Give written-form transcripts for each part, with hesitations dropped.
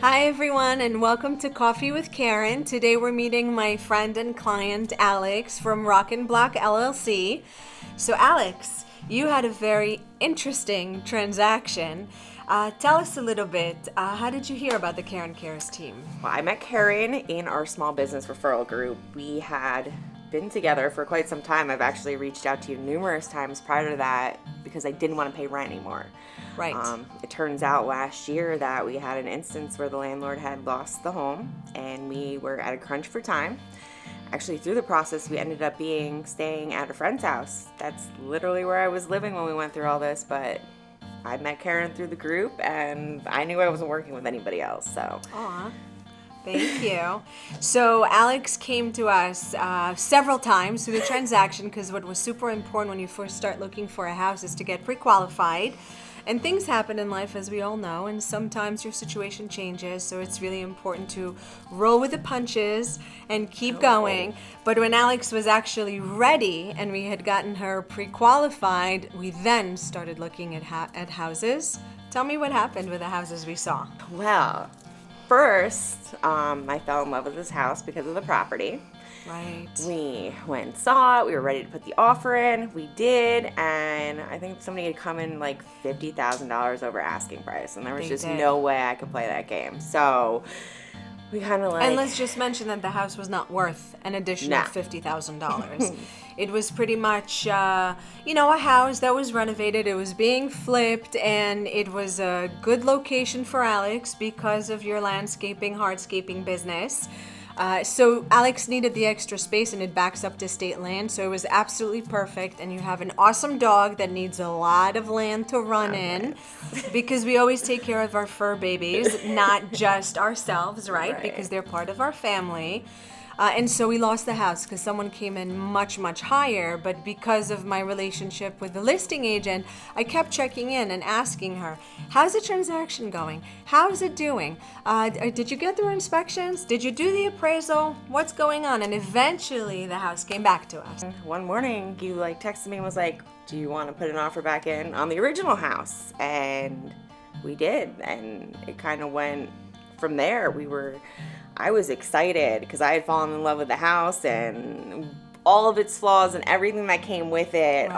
Hi everyone and welcome to Coffee with Keren. Today we're meeting my friend and client Alex from Rock and Block LLC. So Alex, you had a very interesting transaction. Tell us a little bit. How did you hear about the Keren Cares team? Well, I met Karen in our small business referral group. We had been together for quite some time. I've actually reached out to you numerous times prior to that because I didn't want to pay rent anymore. Right. It turns out last year that we had an instance where the landlord had lost the home and we were at a crunch for time. Actually, through the process, we ended up staying at a friend's house. That's literally where I was living when we went through all this, but I met Karen through the group and I knew I wasn't working with anybody else, so. Aw. Thank you. So Alex came to us several times through the transaction because what was super important when you first start looking for a house is to get pre-qualified. And things happen in life, as we all know, and sometimes your situation changes, so it's really important to roll with the punches and keep going. But when Alex was actually ready and we had gotten her pre-qualified, we then started looking at houses. Tell me what happened with the houses we saw. Well, first, I fell in love with this house because of the property. Right. We went and saw it. We were ready to put the offer in. We did, and I think somebody had come in like $50,000 over asking price, and there was no way I could play that game. So we kind of And let's just mention that the house was not worth an additional $50,000. It was pretty much, a house that was renovated. It was being flipped, and it was a good location for Alex because of your landscaping, hardscaping business. So Alex needed the extra space and it backs up to state land, so it was absolutely perfect. And you have an awesome dog that needs a lot of land to run in because we always take care of our fur babies, not just ourselves, right? Because they're part of our family. And so we lost the house because someone came in much, much higher. But because of my relationship with the listing agent, I kept checking in and asking her, how's the transaction going? How's it doing? Did you get through inspections? Did you do the appraisal? What's going on? And eventually the house came back to us. One morning, you texted me and was like, do you want to put an offer back in on the original house? And we did. And it kind of went from there. I was excited because I had fallen in love with the house and all of its flaws and everything that came with it,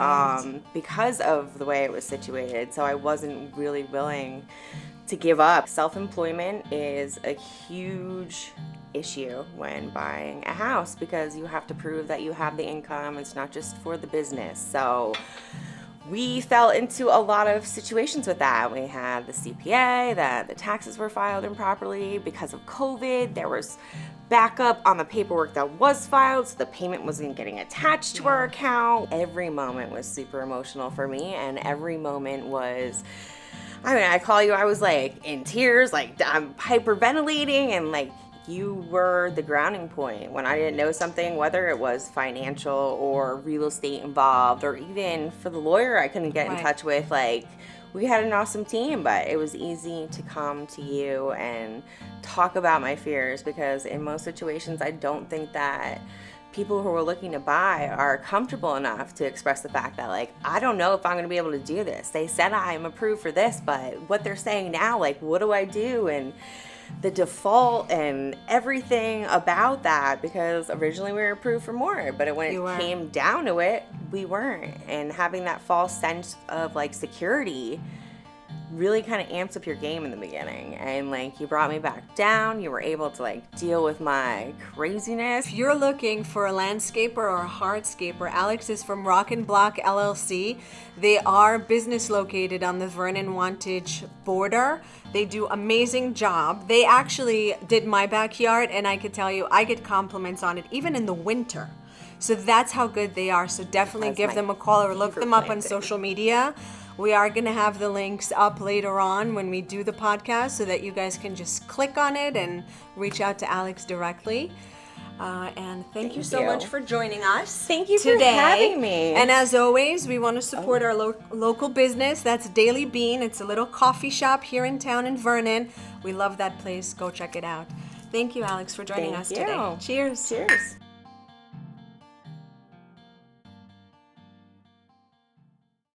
because of the way it was situated. So I wasn't really willing to give up. Self-employment is a huge issue when buying a house because you have to prove that you have the income. It's not just for the business. So we fell into a lot of situations with that. We had the CPA, that the taxes were filed improperly because of COVID. There was backup on the paperwork that was filed, so the payment wasn't getting attached to our account. Every moment was super emotional for me, and every moment was, I call you, I was in tears, I'm hyperventilating, and you were the grounding point when I didn't know something, whether it was financial or real estate involved, or even for the lawyer I couldn't get in touch with. We had an awesome team, but it was easy to come to you and talk about my fears because in most situations, I don't think that people who are looking to buy are comfortable enough to express the fact that I don't know if I'm going to be able to do this. They said I'm approved for this, but what they're saying now, what do I do? And the default and everything about that, because originally we were approved for more, but when it came down to it, we weren't. And having that false sense of security really kind of amps up your game in the beginning. And you brought me back down. You were able to deal with my craziness. If you're looking for a landscaper or a hardscaper, Alex is from Rock and Block LLC. They are business located on the Vernon Wantage border. They do amazing job. They actually did my backyard, and I could tell you, I get compliments on it even in the winter. So that's how good they are. So definitely give them a call or look them up on social media. We are going to have the links up later on when we do the podcast so that you guys can just click on it and reach out to Alex directly. And thank you so much for joining us. Thank you for having me. And as always, we want to support our local business. That's Daily Bean. It's a little coffee shop here in town in Vernon. We love that place. Go check it out. Thank you, Alex, for joining us today. Cheers. Cheers.